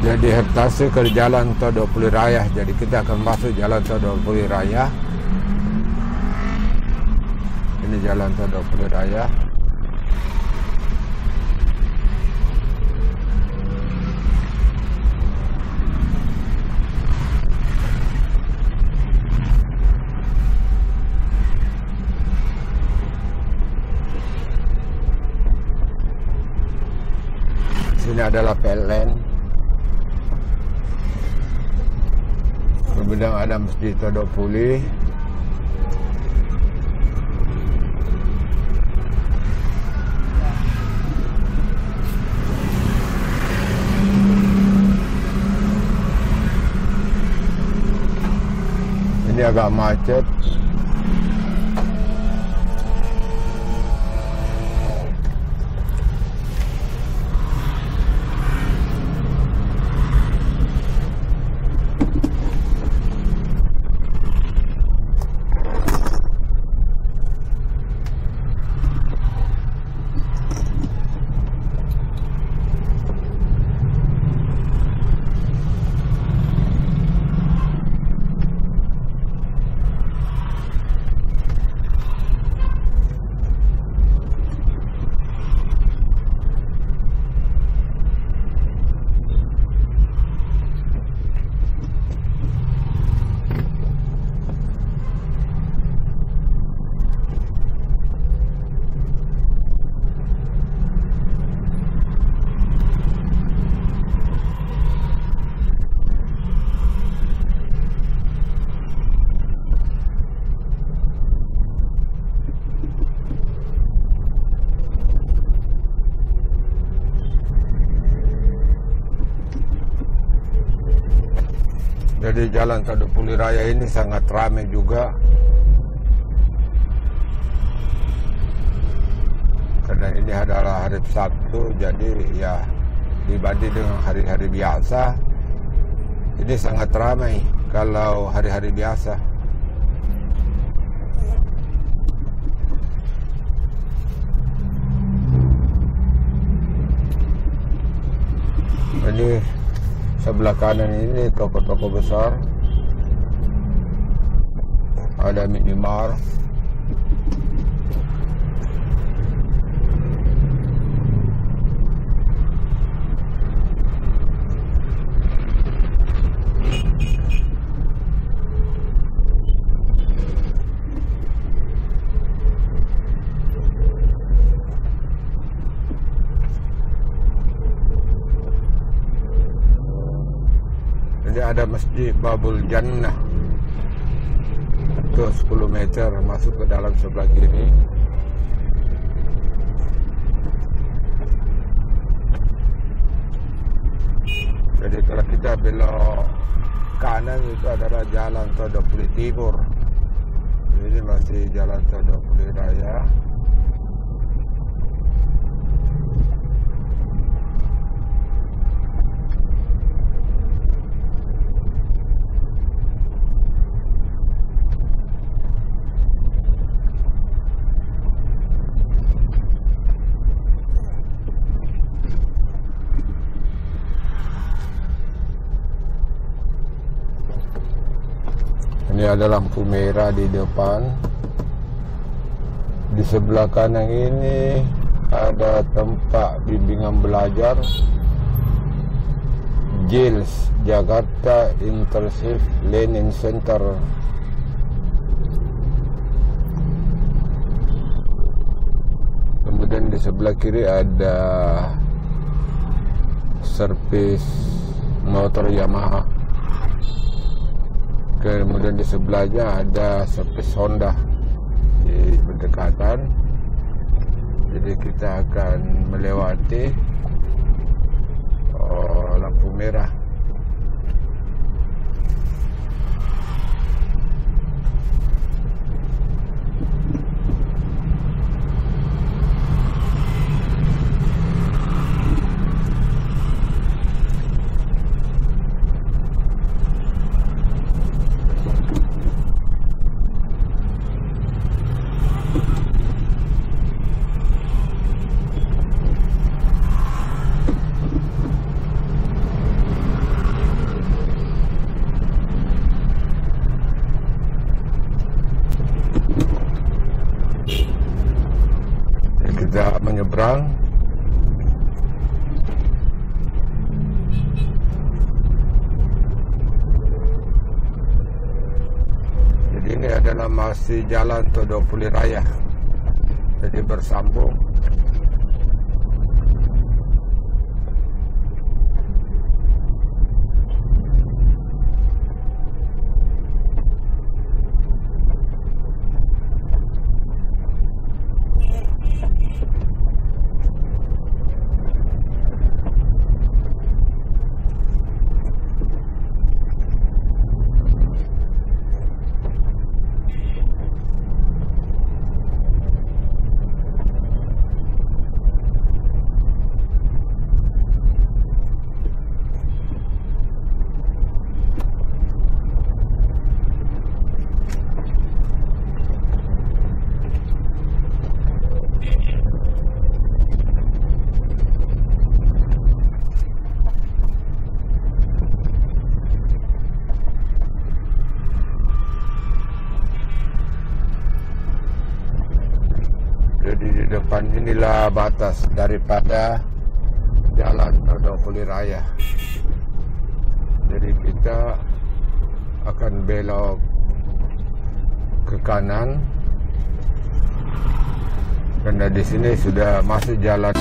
Jadi Hertasning ke Jalan Toddopuli Raya. Jadi kita akan masuk Jalan Toddopuli Raya. Ini Jalan Toddopuli Raya. Sini adalah PLN. Kemudian ada Masjid Toddopuli. Ini agak macet. Jadi Jalan Toddopuli Raya ini sangat ramai juga, karena ini adalah hari Sabtu. Jadi ya dibanding dengan hari-hari biasa, ini sangat ramai kalau hari-hari biasa. Ini sebelah kanan ini toko-toko besar, ada minimart, ada Masjid Babul Jannah. Itu 10 meter masuk ke dalam sebelah kiri. Jadi kalau kita belok kanan itu adalah Jalan Toddopuli Timur. Ini masih Jalan Toddopuli Raya. Ini ada lampu merah di depan. Di sebelah kanan ini ada tempat bimbingan belajar JILS, Jakarta Intensive Learning Center. Kemudian di sebelah kiri ada servis motor Yamaha. Kemudian di sebelahnya ada servis Honda di berdekatan. Jadi kita akan melewati lampu merah. masih Jalan Toddopuli Raya, jadi bersambung. Jadi di depan inilah batas daripada Jalan Toddopuli Raya. Jadi kita akan belok ke kanan karena di sini sudah masuk jalan.